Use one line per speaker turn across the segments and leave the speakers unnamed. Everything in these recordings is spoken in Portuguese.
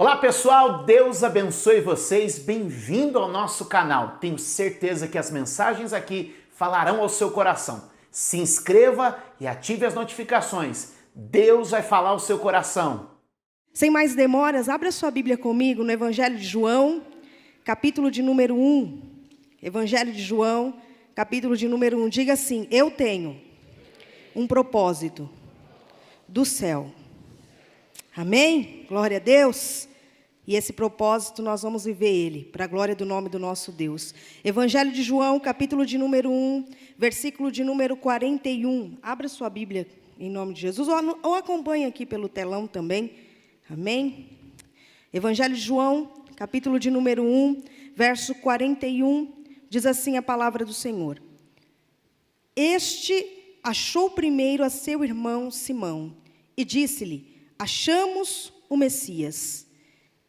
Olá pessoal, Deus abençoe vocês, bem-vindo ao nosso canal. Tenho certeza que as mensagens aqui falarão ao seu coração. Se inscreva e ative as notificações. Deus vai falar ao seu coração.
Sem mais demoras, abra sua Bíblia comigo no Evangelho de João, capítulo de número 1. Evangelho de João, capítulo de número 1. Diga assim: eu tenho um propósito do céu. Amém? Glória a Deus. E esse propósito nós vamos viver ele, para a glória do nome do nosso Deus. Evangelho de João, capítulo de número 1, versículo de número 41. Abra sua Bíblia em nome de Jesus, ou acompanhe aqui pelo telão também. Amém? Evangelho de João, capítulo de número 1, verso 41, diz assim a palavra do Senhor. Este achou primeiro a seu irmão Simão e disse-lhe: achamos o Messias,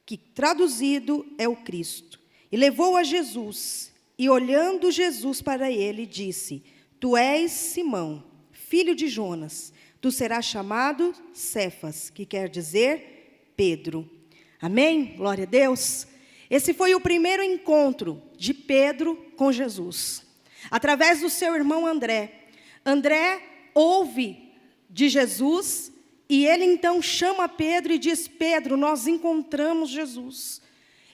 que traduzido é o Cristo. E levou a Jesus, e olhando Jesus para ele, disse: tu és Simão, filho de Jonas, tu serás chamado Cefas, que quer dizer Pedro. Amém? Glória a Deus. Esse foi o primeiro encontro de Pedro com Jesus, através do seu irmão André. André ouve de Jesus, e ele então chama Pedro e diz: Pedro, nós encontramos Jesus.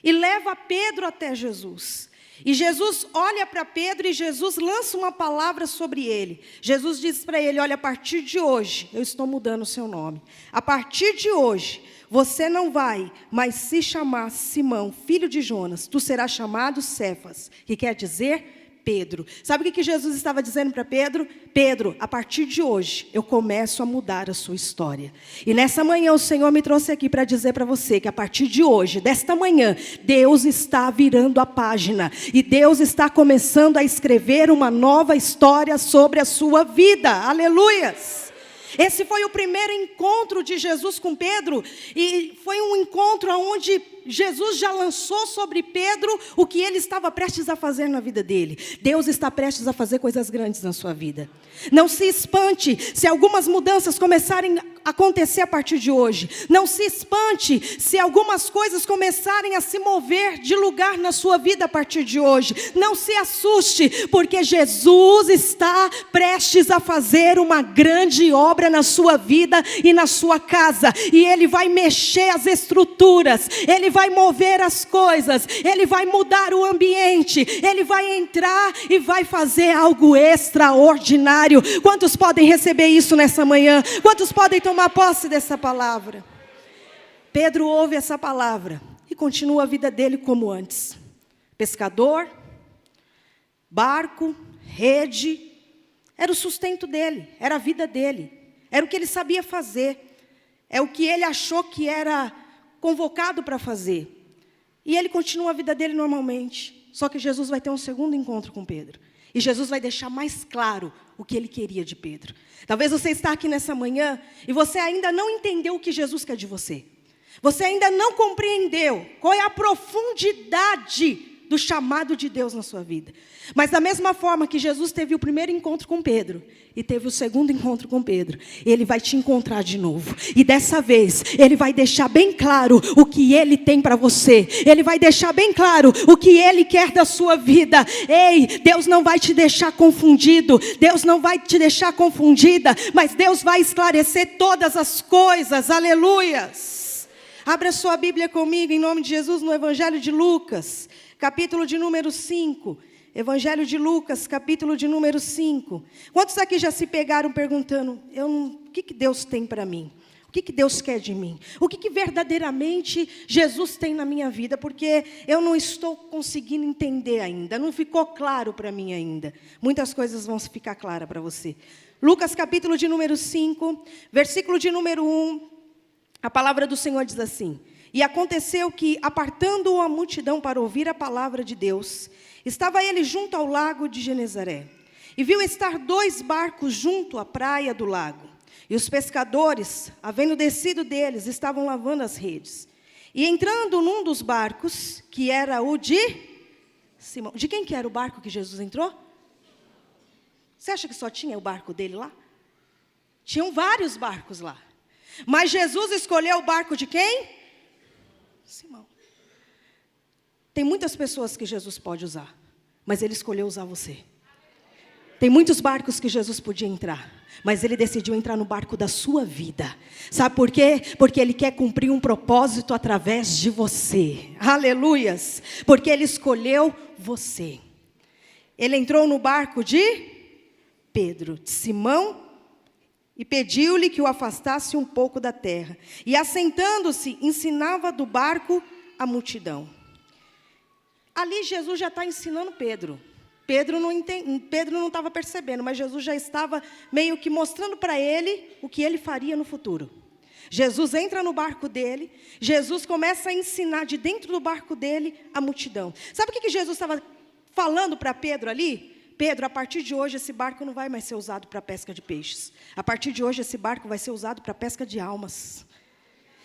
E leva Pedro até Jesus. E Jesus olha para Pedro e Jesus lança uma palavra sobre ele. Jesus diz para ele: olha, a partir de hoje, eu estou mudando o seu nome. A partir de hoje, você não vai mais se chamar Simão, filho de Jonas. Tu serás chamado Cefas, que quer dizer Pedro. Sabe o que Jesus estava dizendo para Pedro? Pedro, a partir de hoje, eu começo a mudar a sua história. E nessa manhã o Senhor me trouxe aqui para dizer para você que a partir de hoje, desta manhã, Deus está virando a página. E Deus está começando a escrever uma nova história sobre a sua vida. Aleluias! Esse foi o primeiro encontro de Jesus com Pedro, e foi um encontro onde Jesus já lançou sobre Pedro o que ele estava prestes a fazer na vida dele. Deus está prestes a fazer coisas grandes na sua vida. Não se espante se algumas mudanças começarem a acontecer a partir de hoje. Não se espante se algumas coisas começarem a se mover de lugar na sua vida a partir de hoje. Não se assuste, porque Jesus está prestes a fazer uma grande obra na sua vida e na sua casa. E Ele vai mexer as estruturas, Ele vai mover as coisas, Ele vai mudar o ambiente, Ele vai entrar e vai fazer algo extraordinário. Quantos podem receber isso nessa manhã? Quantos podem tomar posse dessa palavra? Pedro ouve essa palavra e continua a vida dele como antes. Pescador, barco, rede, era o sustento dele, era a vida dele, era o que ele sabia fazer, é o que ele achou que era convocado para fazer. E ele continua a vida dele normalmente. Só que Jesus vai ter um segundo encontro com Pedro. E Jesus vai deixar mais claro o que ele queria de Pedro. Talvez você está aqui nessa manhã e você ainda não entendeu o que Jesus quer de você. Você ainda não compreendeu qual é a profundidade do chamado de Deus na sua vida. Mas da mesma forma que Jesus teve o primeiro encontro com Pedro e teve o segundo encontro com Pedro, Ele vai te encontrar de novo. E dessa vez, Ele vai deixar bem claro o que Ele tem para você. Ele vai deixar bem claro o que Ele quer da sua vida. Ei, Deus não vai te deixar confundido. Deus não vai te deixar confundida. Mas Deus vai esclarecer todas as coisas. Aleluias! Abra sua Bíblia comigo, em nome de Jesus, no Evangelho de Lucas, capítulo de número 5. Evangelho de Lucas, capítulo de número 5. Quantos aqui já se pegaram perguntando: o que Deus tem para mim? O que Deus quer de mim? O que verdadeiramente Jesus tem na minha vida? Porque eu não estou conseguindo entender ainda. Não ficou claro para mim ainda. Muitas coisas vão ficar claras para você. Lucas, capítulo de número 5, versículo de número 1. A palavra do Senhor diz assim: e aconteceu que, apartando-o a multidão para ouvir a palavra de Deus, estava ele junto ao lago de Genezaré. E viu estar 2 barcos junto à praia do lago. E os pescadores, havendo descido deles, estavam lavando as redes. E entrando num dos barcos, que era o de Simão. De quem que era o barco que Jesus entrou? Você acha que só tinha o barco dele lá? Tinham vários barcos lá. Mas Jesus escolheu o barco de quem? Simão. Tem muitas pessoas que Jesus pode usar, mas Ele escolheu usar você. Tem muitos barcos que Jesus podia entrar, mas Ele decidiu entrar no barco da sua vida. Sabe por quê? Porque Ele quer cumprir um propósito através de você. Aleluias! Porque Ele escolheu você. Ele entrou no barco de Pedro, de Simão, e pediu-lhe que o afastasse um pouco da terra. E assentando-se, ensinava do barco a multidão. Ali Jesus já está ensinando Pedro. Pedro não estava percebendo, mas Jesus já estava meio que mostrando para ele o que ele faria no futuro. Jesus entra no barco dele, Jesus começa a ensinar de dentro do barco dele a multidão. Sabe o que Jesus estava falando para Pedro ali? Pedro, a partir de hoje esse barco não vai mais ser usado para pesca de peixes. A partir de hoje esse barco vai ser usado para pesca de almas.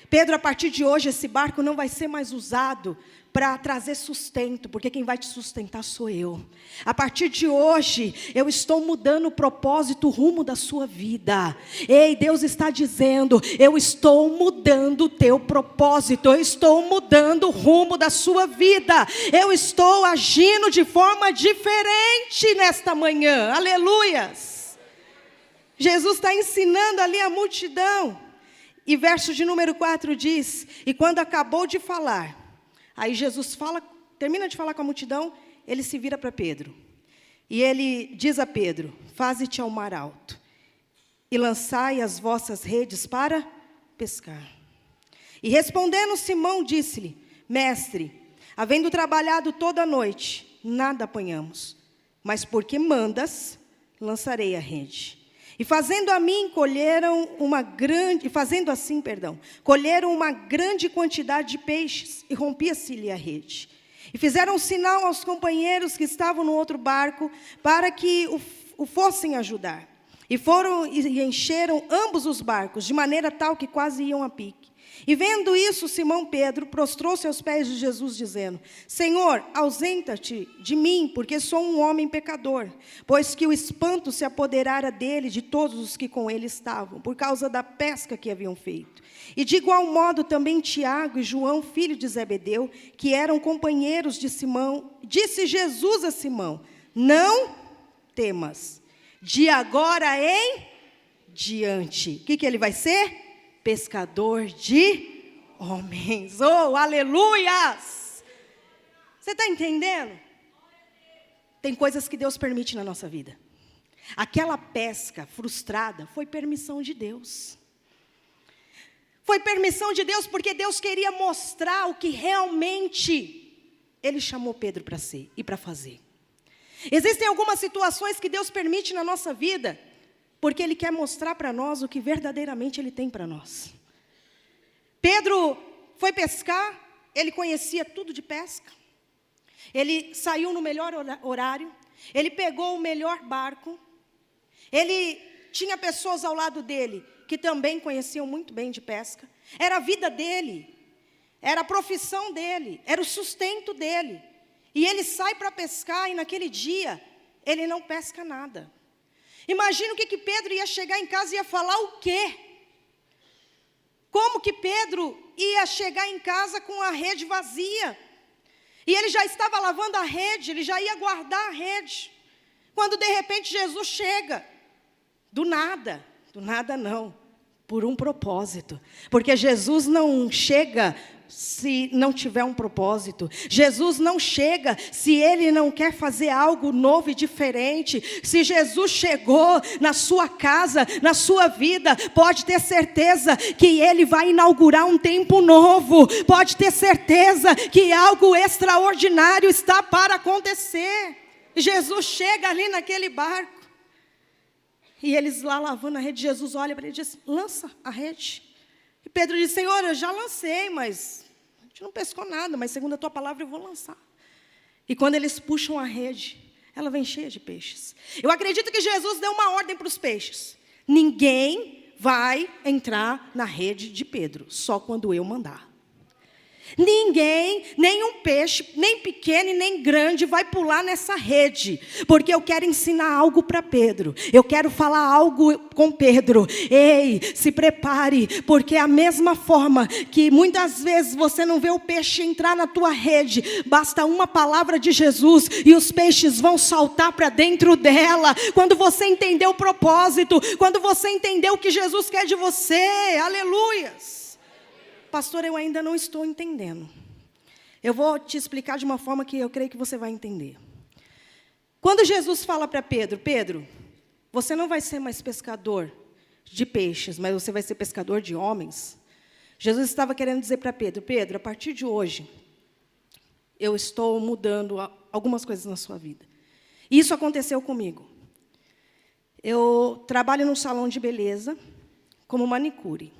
Pedro, a partir de hoje esse barco não vai ser mais usado para trazer sustento, porque quem vai te sustentar sou eu. A partir de hoje, eu estou mudando o propósito, o rumo da sua vida. Ei, Deus está dizendo, eu estou mudando o teu propósito, eu estou mudando o rumo da sua vida. Eu estou agindo de forma diferente nesta manhã, aleluias. Jesus está ensinando ali a multidão. E verso de número 4 diz, e quando acabou de falar, aí Jesus termina de falar com a multidão, ele se vira para Pedro. E ele diz a Pedro, faze-te ao mar alto, e lançai as vossas redes para pescar. E respondendo Simão, disse-lhe, mestre, havendo trabalhado toda a noite, nada apanhamos, mas porque mandas, lançarei a rede. E fazendo assim, colheram uma grande quantidade de peixes, e rompia-se-lhe a rede. E fizeram sinal aos companheiros que estavam no outro barco, para que o fossem ajudar. E foram e encheram ambos os barcos, de maneira tal que quase iam a pique. E vendo isso, Simão Pedro prostrou-se aos pés de Jesus, dizendo, Senhor, ausenta-te de mim, porque sou um homem pecador, pois que o espanto se apoderara dele, de todos os que com ele estavam, por causa da pesca que haviam feito. E de igual modo também Tiago e João, filho de Zebedeu, que eram companheiros de Simão, disse Jesus a Simão, não temas, de agora em diante. O que ele vai ser? Pescador de homens. Oh, aleluias! Você está entendendo? Tem coisas que Deus permite na nossa vida. Aquela pesca frustrada foi permissão de Deus. Foi permissão de Deus porque Deus queria mostrar o que realmente Ele chamou Pedro para ser e para fazer. Existem algumas situações que Deus permite na nossa vida porque Ele quer mostrar para nós o que verdadeiramente Ele tem para nós. Pedro foi pescar, ele conhecia tudo de pesca. Ele saiu no melhor horário, ele pegou o melhor barco. Ele tinha pessoas ao lado dele que também conheciam muito bem de pesca. Era a vida dele, era a profissão dele, era o sustento dele. E ele sai para pescar e naquele dia ele não pesca nada. Imagina o que Pedro ia chegar em casa e ia falar o quê? Como que Pedro ia chegar em casa com a rede vazia? E ele já estava lavando a rede, ele já ia guardar a rede. Quando de repente Jesus chega, do nada não, por um propósito. Porque Jesus não chega se não tiver um propósito. Jesus não chega se Ele não quer fazer algo novo e diferente. Se Jesus chegou na sua casa, na sua vida, pode ter certeza que Ele vai inaugurar um tempo novo. Pode ter certeza que algo extraordinário está para acontecer. Jesus chega ali naquele barco. E eles lá lavando a rede, Jesus olha para ele e diz, lança a rede. E Pedro diz, Senhor, eu já lancei, mas a gente não pescou nada, mas segundo a tua palavra eu vou lançar. E quando eles puxam a rede, ela vem cheia de peixes. Eu acredito que Jesus deu uma ordem para os peixes. Ninguém vai entrar na rede de Pedro, só quando eu mandar. Ninguém, nenhum peixe, nem pequeno e nem grande, vai pular nessa rede, porque eu quero ensinar algo para Pedro, eu quero falar algo com Pedro. Ei, se prepare, porque a mesma forma que muitas vezes você não vê o peixe entrar na tua rede, basta uma palavra de Jesus e os peixes vão saltar para dentro dela, quando você entender o propósito, quando você entender o que Jesus quer de você. Aleluias. Pastor, eu ainda não estou entendendo. Eu vou te explicar de uma forma que eu creio que você vai entender. Quando Jesus fala para Pedro, Pedro, você não vai ser mais pescador de peixes, mas você vai ser pescador de homens. Jesus estava querendo dizer para Pedro, Pedro, a partir de hoje, eu estou mudando algumas coisas na sua vida. Isso aconteceu comigo. Eu trabalho num salão de beleza como manicure.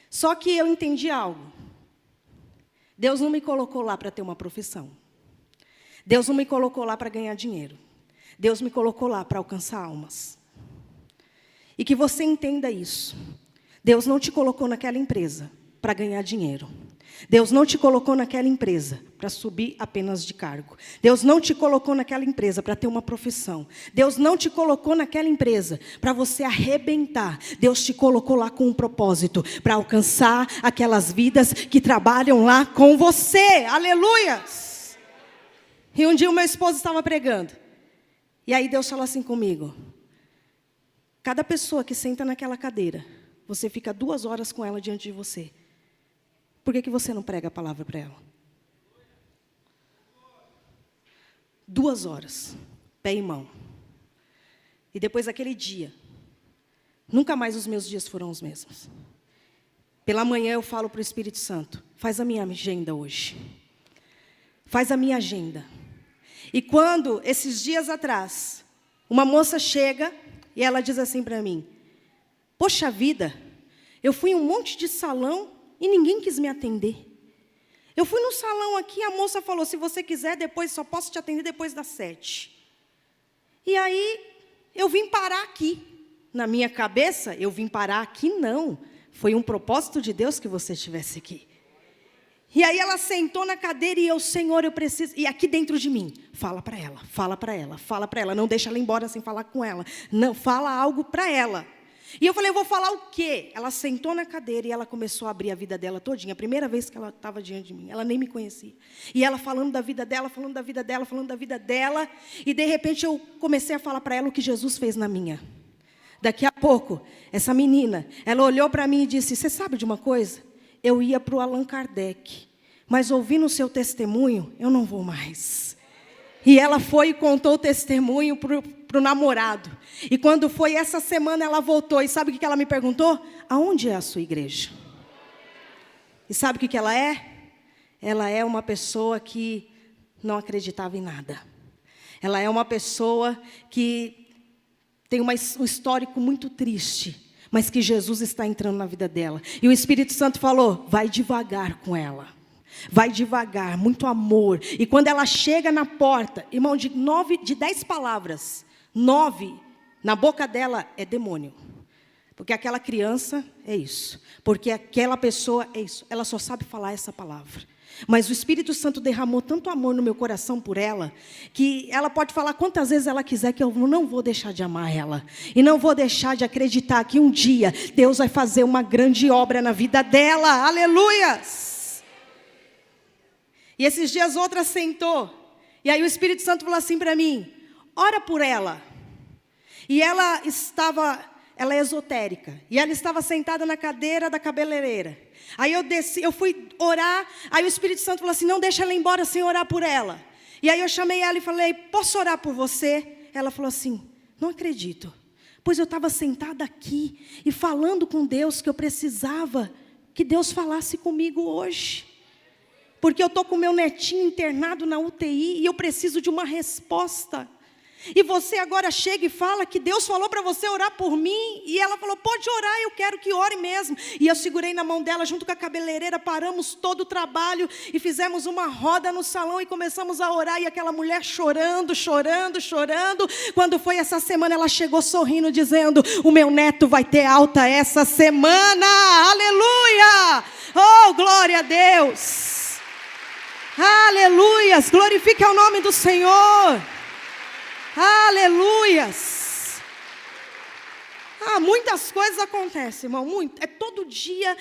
Só que eu entendi algo. Deus não me colocou lá para ter uma profissão. Deus não me colocou lá para ganhar dinheiro. Deus me colocou lá para alcançar almas. E que você entenda isso. Deus não te colocou naquela empresa para ganhar dinheiro. Deus não te colocou naquela empresa para subir apenas de cargo. Deus não te colocou naquela empresa para ter uma profissão. Deus não te colocou naquela empresa para você arrebentar. Deus te colocou lá com um propósito, para alcançar aquelas vidas que trabalham lá com você. Aleluias! E um dia o meu esposo estava pregando. E aí Deus falou assim comigo. Cada pessoa que senta naquela cadeira, você fica 2 horas com ela diante de você. Por que você não prega a palavra para ela? 2 horas, pé e mão. E depois daquele dia, nunca mais os meus dias foram os mesmos. Pela manhã eu falo para o Espírito Santo, faz a minha agenda hoje. Faz a minha agenda. E quando, esses dias atrás, uma moça chega e ela diz assim para mim, poxa vida, eu fui em um monte de salão e ninguém quis me atender. Eu fui no salão aqui, a moça falou, se você quiser, depois só posso te atender depois das 7. E aí, eu vim parar aqui. Na minha cabeça, eu vim parar aqui, não. Foi um propósito de Deus que você estivesse aqui. E aí ela sentou na cadeira e eu, Senhor, eu preciso... E aqui dentro de mim, fala para ela, fala para ela, fala para ela. Não deixa ela embora sem falar com ela. Não, fala algo para ela. E eu falei, eu vou falar o quê? Ela sentou na cadeira e ela começou a abrir a vida dela todinha. A primeira vez que ela estava diante de mim. Ela nem me conhecia. E ela falando da vida dela, falando da vida dela, falando da vida dela. E de repente eu comecei a falar para ela o que Jesus fez na minha. Daqui a pouco, essa menina, ela olhou para mim e disse, você sabe de uma coisa? Eu ia para o Allan Kardec. Mas ouvindo o seu testemunho, eu não vou mais. E ela foi e contou o testemunho para o namorado. E quando foi essa semana, ela voltou. E sabe o que ela me perguntou? Aonde é a sua igreja? E sabe o que ela é? Ela é uma pessoa que não acreditava em nada. Ela é uma pessoa que tem um histórico muito triste, mas que Jesus está entrando na vida dela. E o Espírito Santo falou, vai devagar com ela. Vai devagar, muito amor. E quando ela chega na porta, irmão, de 10 palavras, 9 na boca dela é demônio. Porque aquela criança é isso. Porque aquela pessoa é isso. Ela só sabe falar essa palavra. Mas o Espírito Santo derramou tanto amor no meu coração por ela, que ela pode falar quantas vezes ela quiser, que eu não vou deixar de amar ela. E não vou deixar de acreditar que um dia Deus vai fazer uma grande obra na vida dela. Aleluias! E esses dias outra sentou. E aí o Espírito Santo falou assim para mim, ora por ela. E ela é esotérica. E ela estava sentada na cadeira da cabeleireira. Aí eu desci, eu fui orar. Aí o Espírito Santo falou assim, não deixa ela embora sem orar por ela. E aí eu chamei ela e falei, posso orar por você? Ela falou assim, não acredito. Pois eu estava sentada aqui e falando com Deus que eu precisava que Deus falasse comigo hoje. Porque eu estou com meu netinho internado na UTI e eu preciso de uma resposta. E você agora chega e fala que Deus falou para você orar por mim. E ela falou, pode orar, eu quero que ore mesmo. E eu segurei na mão dela junto com a cabeleireira, paramos todo o trabalho e fizemos uma roda no salão e começamos a orar. E aquela mulher chorando, chorando, chorando. Quando foi essa semana, ela chegou sorrindo, dizendo, o meu neto vai ter alta essa semana. Aleluia! Oh, glória a Deus. Aleluias, glorifique ao nome do Senhor. Aleluias. Muitas coisas acontecem, irmão, muito. Todo dia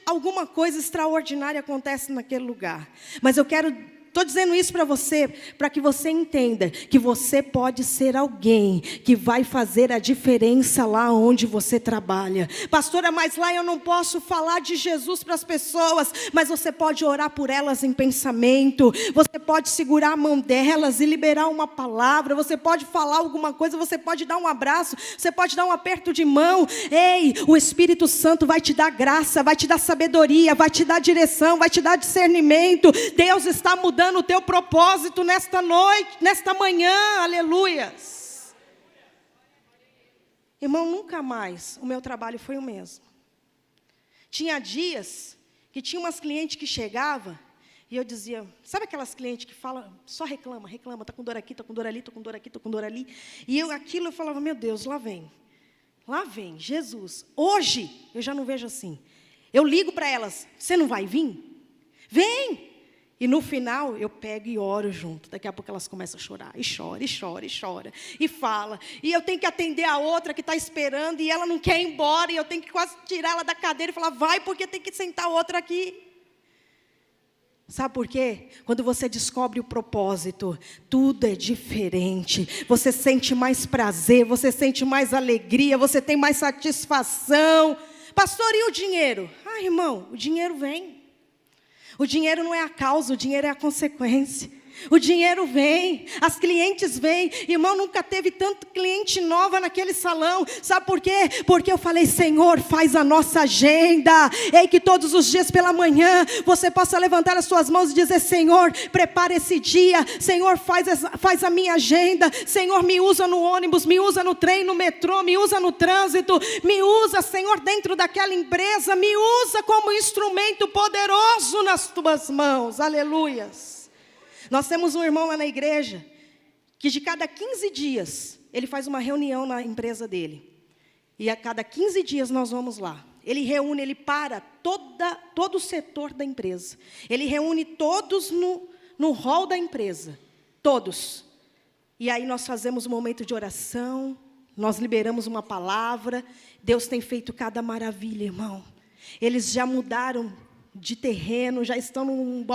alguma coisa extraordinária acontece naquele lugar. Mas estou dizendo isso para você, para que você entenda que você pode ser alguém que vai fazer a diferença lá onde você trabalha. Pastora, mas lá eu não posso falar de Jesus para as pessoas, mas você pode orar por elas em pensamento, você pode segurar a mão delas e liberar uma palavra, você pode falar alguma coisa, você pode dar um abraço, você pode dar um aperto de mão. Ei, o Espírito Santo vai te dar graça, vai te dar sabedoria, vai te dar direção, vai te dar discernimento. Deus está mudando o teu propósito nesta noite, nesta manhã, aleluias. Irmão, nunca mais o meu trabalho foi o mesmo. Tinha dias que tinha umas clientes que chegavam e eu dizia, sabe aquelas clientes que falam, só reclama, está com dor aqui, está com dor ali, estou com dor aqui, estou com dor ali. E eu falava, meu Deus, lá vem, Jesus. Hoje eu já não vejo assim. Eu ligo para elas, você não vai vir? Vem! E no final, eu pego e oro junto. Daqui a pouco elas começam a chorar. E chora, e chora, e chora. E fala. E eu tenho que atender a outra que está esperando. E ela não quer ir embora. E eu tenho que quase tirar ela da cadeira e falar, vai, porque tem que sentar outra aqui. Sabe por quê? Quando você descobre o propósito, tudo é diferente. Você sente mais prazer, você sente mais alegria, você tem mais satisfação. Pastor, e o dinheiro? Irmão, o dinheiro vem. O dinheiro não é a causa, o dinheiro é a consequência. O dinheiro vem, as clientes vêm. Irmão, nunca teve tanto cliente nova naquele salão. Sabe por quê? Porque eu falei, Senhor, faz a nossa agenda. Ei, que todos os dias pela manhã você possa levantar as suas mãos e dizer, Senhor, prepara esse dia. Senhor, faz a minha agenda. Senhor, me usa no ônibus, me usa no trem, no metrô, me usa no trânsito. Me usa, Senhor, dentro daquela empresa. Me usa como instrumento poderoso nas tuas mãos. Aleluias. Nós temos um irmão lá na igreja, que de cada 15 dias, ele faz uma reunião na empresa dele. E a cada 15 dias nós vamos lá. Ele reúne, ele para todo o setor da empresa. Ele reúne todos no hall da empresa. Todos. E aí nós fazemos um momento de oração, nós liberamos uma palavra. Deus tem feito cada maravilha, irmão. Eles já mudaram de terreno, já estão num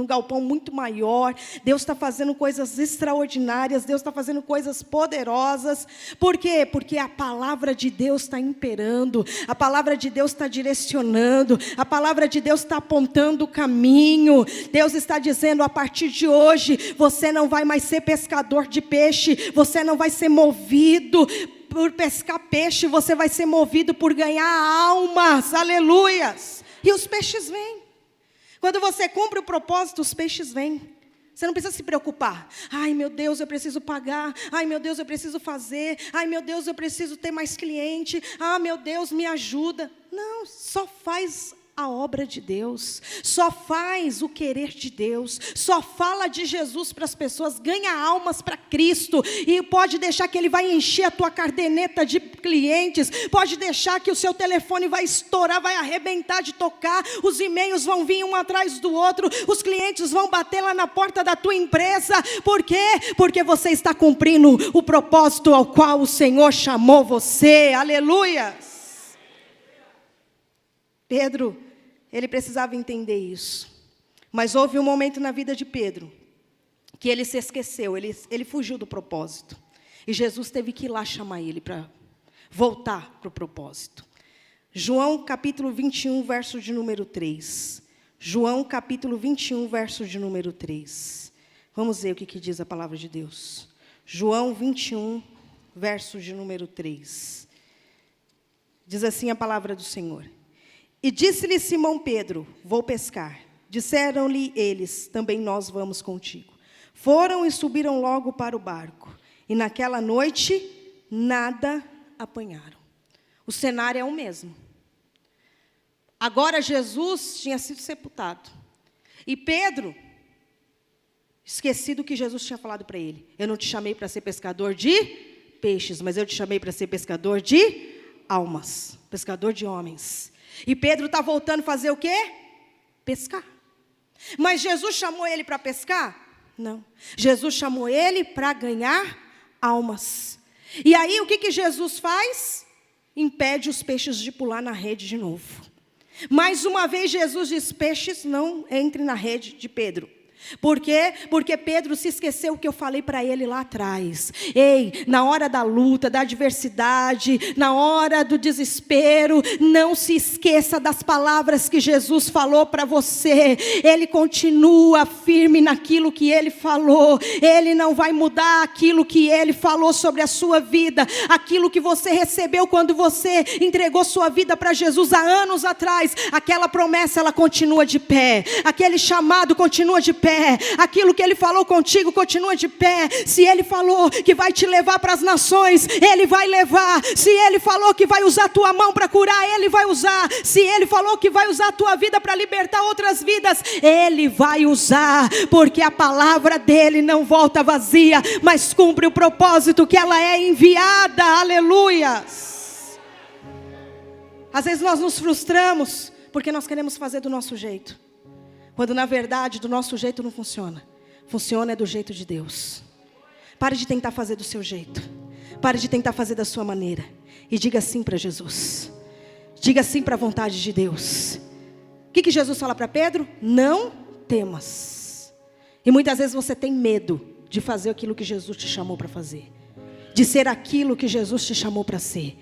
galpão muito maior. Deus está fazendo coisas extraordinárias, Deus está fazendo coisas poderosas. Por quê? Porque a palavra de Deus está imperando, a palavra de Deus está direcionando, a palavra de Deus está apontando o caminho. Deus está dizendo, a partir de hoje, você não vai mais ser pescador de peixe, você não vai ser movido por pescar peixe, você vai ser movido por ganhar almas, aleluias. E os peixes vêm. Quando você cumpre o propósito, os peixes vêm. Você não precisa se preocupar. Ai, meu Deus, eu preciso pagar. Ai, meu Deus, eu preciso fazer. Ai, meu Deus, eu preciso ter mais cliente. Ah, meu Deus, me ajuda. Não, só faz a obra de Deus, só faz o querer de Deus, só fala de Jesus para as pessoas, ganha almas para Cristo, e pode deixar que Ele vai encher a tua caderneta de clientes, pode deixar que o seu telefone vai estourar, vai arrebentar de tocar, os e-mails vão vir um atrás do outro, os clientes vão bater lá na porta da tua empresa. Por quê? Porque você está cumprindo o propósito ao qual o Senhor chamou você, aleluia. Pedro, ele precisava entender isso. Mas houve um momento na vida de Pedro que ele se esqueceu, ele fugiu do propósito. E Jesus teve que ir lá chamar ele para voltar para o propósito. João capítulo 21, verso de número 3. João capítulo 21, verso de número 3. Vamos ver o que diz a palavra de Deus. João 21, verso de número 3. Diz assim a palavra do Senhor. E disse-lhe Simão Pedro, vou pescar. Disseram-lhe eles, também nós vamos contigo. Foram e subiram logo para o barco. E naquela noite, nada apanharam. O cenário é o mesmo. Agora Jesus tinha sido sepultado. E Pedro, esquecido que Jesus tinha falado para ele. Eu não te chamei para ser pescador de peixes, mas eu te chamei para ser pescador de almas. Pescador de homens. E Pedro está voltando a fazer o quê? Pescar. Mas Jesus chamou ele para pescar? Não. Jesus chamou ele para ganhar almas. E aí o que Jesus faz? Impede os peixes de pular na rede de novo. Mais uma vez Jesus diz, peixes não entrem na rede de Pedro. Por quê? Porque Pedro se esqueceu o que eu falei para ele lá atrás. Ei, na hora da luta, da adversidade, na hora do desespero, não se esqueça das palavras que Jesus falou para você. Ele continua firme naquilo que ele falou. Ele não vai mudar aquilo que ele falou sobre a sua vida. Aquilo que você recebeu quando você entregou sua vida para Jesus há anos atrás. Aquela promessa, ela continua de pé. Aquele chamado continua de pé. Aquilo que ele falou contigo continua de pé. Se ele falou que vai te levar para as nações, ele vai levar. Se ele falou que vai usar a tua mão para curar, ele vai usar. Se ele falou que vai usar a tua vida para libertar outras vidas, ele vai usar, porque a palavra dele não volta vazia, mas cumpre o propósito que ela é enviada. Aleluia. Às vezes nós nos frustramos porque nós queremos fazer do nosso jeito, quando na verdade do nosso jeito não funciona. Funciona é do jeito de Deus. Pare de tentar fazer do seu jeito. Pare de tentar fazer da sua maneira. E diga sim para Jesus. Diga sim para a vontade de Deus. O que Jesus fala para Pedro? Não temas. E muitas vezes você tem medo de fazer aquilo que Jesus te chamou para fazer. De ser aquilo que Jesus te chamou para ser.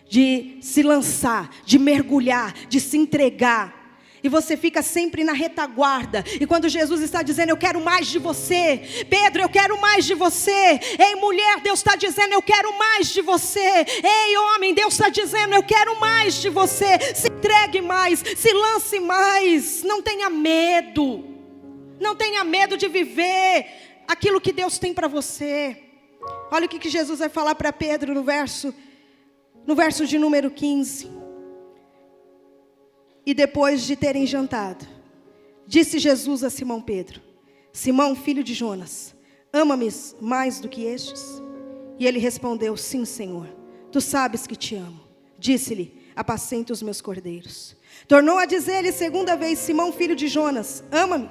De se lançar, de mergulhar, de se entregar. E você fica sempre na retaguarda. E quando Jesus está dizendo, eu quero mais de você. Pedro, eu quero mais de você. Ei, mulher, Deus está dizendo, eu quero mais de você. Ei, homem, Deus está dizendo, eu quero mais de você. Se entregue mais, se lance mais. Não tenha medo. Não tenha medo de viver aquilo que Deus tem para você. Olha o que Jesus vai falar para Pedro no verso de número 15. E depois de terem jantado, disse Jesus a Simão Pedro, Simão, filho de Jonas, ama-me mais do que estes? E ele respondeu, sim, Senhor, tu sabes que te amo. Disse-lhe, apacenta os meus cordeiros. Tornou a dizer-lhe segunda vez, Simão, filho de Jonas, ama-me?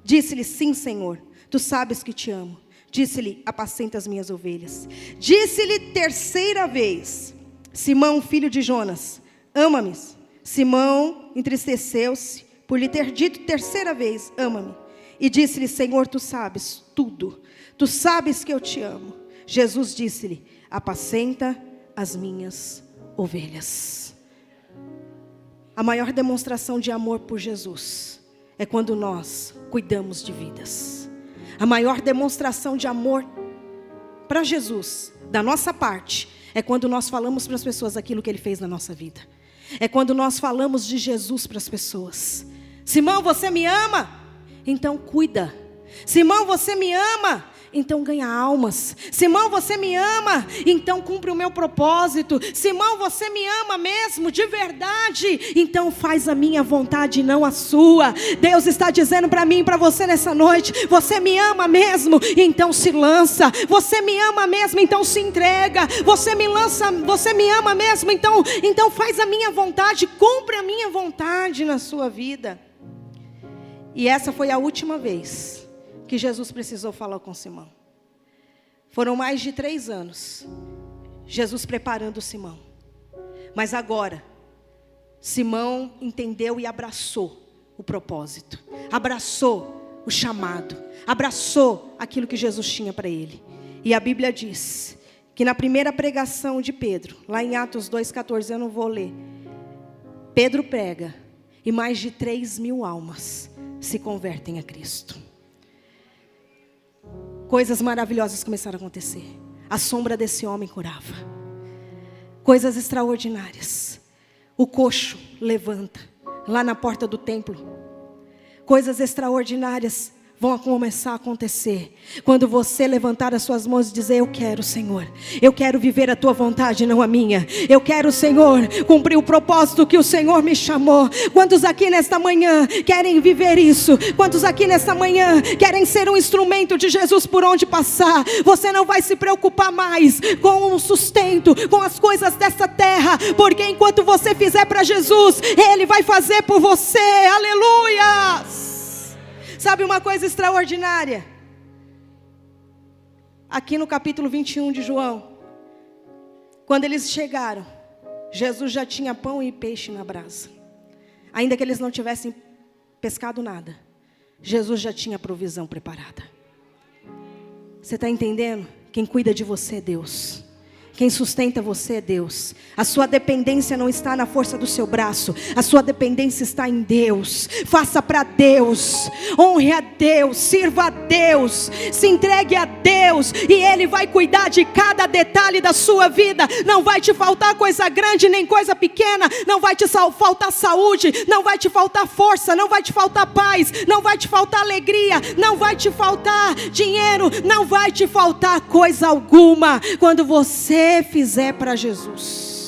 Disse-lhe, sim, Senhor, tu sabes que te amo. Disse-lhe, apacenta as minhas ovelhas. Disse-lhe terceira vez, Simão, filho de Jonas, ama-me? Simão entristeceu-se por lhe ter dito terceira vez, ama-me. E disse-lhe, Senhor, tu sabes tudo. Tu sabes que eu te amo. Jesus disse-lhe, apacenta as minhas ovelhas. A maior demonstração de amor por Jesus é quando nós cuidamos de vidas. A maior demonstração de amor para Jesus, da nossa parte, é quando nós falamos para as pessoas aquilo que Ele fez na nossa vida. É quando nós falamos de Jesus para as pessoas. Simão, você me ama? Então cuida. Simão, você me ama? Então ganha almas. Simão, você me ama? Então cumpre o meu propósito. Simão, você me ama mesmo, de verdade? Então faz a minha vontade e não a sua. Deus está dizendo para mim e para você nessa noite, você me ama mesmo? Então se lança. Você me ama mesmo? Então se entrega. Você me lança, você me ama mesmo? Então faz a minha vontade, cumpre a minha vontade na sua vida. E essa foi a última vez que Jesus precisou falar com Simão. Foram mais de 3 anos, Jesus preparando Simão. Mas agora, Simão entendeu e abraçou o propósito. Abraçou o chamado. Abraçou aquilo que Jesus tinha para ele. E a Bíblia diz que na primeira pregação de Pedro, lá em Atos 2,14, eu não vou ler. Pedro prega e mais de 3.000 almas se convertem a Cristo. Coisas maravilhosas começaram a acontecer. A sombra desse homem curava. Coisas extraordinárias. O coxo levanta lá na porta do templo. Coisas extraordinárias vão começar a acontecer quando você levantar as suas mãos e dizer: eu quero, Senhor, eu quero viver a tua vontade, não a minha. Eu quero, Senhor, cumprir o propósito que o Senhor me chamou. Quantos aqui nesta manhã querem viver isso? Quantos aqui nesta manhã querem ser um instrumento de Jesus por onde passar? Você não vai se preocupar mais com o sustento, com as coisas dessa terra, porque enquanto você fizer para Jesus, Ele vai fazer por você. Aleluia! Sabe uma coisa extraordinária? Aqui no capítulo 21 de João, quando eles chegaram, Jesus já tinha pão e peixe na brasa. Ainda que eles não tivessem pescado nada, Jesus já tinha a provisão preparada. Você está entendendo? Quem cuida de você é Deus. Quem sustenta você é Deus. A sua dependência não está na força do seu braço. A sua dependência está em Deus. Faça para Deus. Honre a Deus. Sirva a Deus. Se entregue a Deus. E Ele vai cuidar de cada detalhe da sua vida. Não vai te faltar coisa grande nem coisa pequena. Não vai te faltar saúde. Não vai te faltar força. Não vai te faltar paz. Não vai te faltar alegria. Não vai te faltar dinheiro. Não vai te faltar coisa alguma. Quando você fizer para Jesus.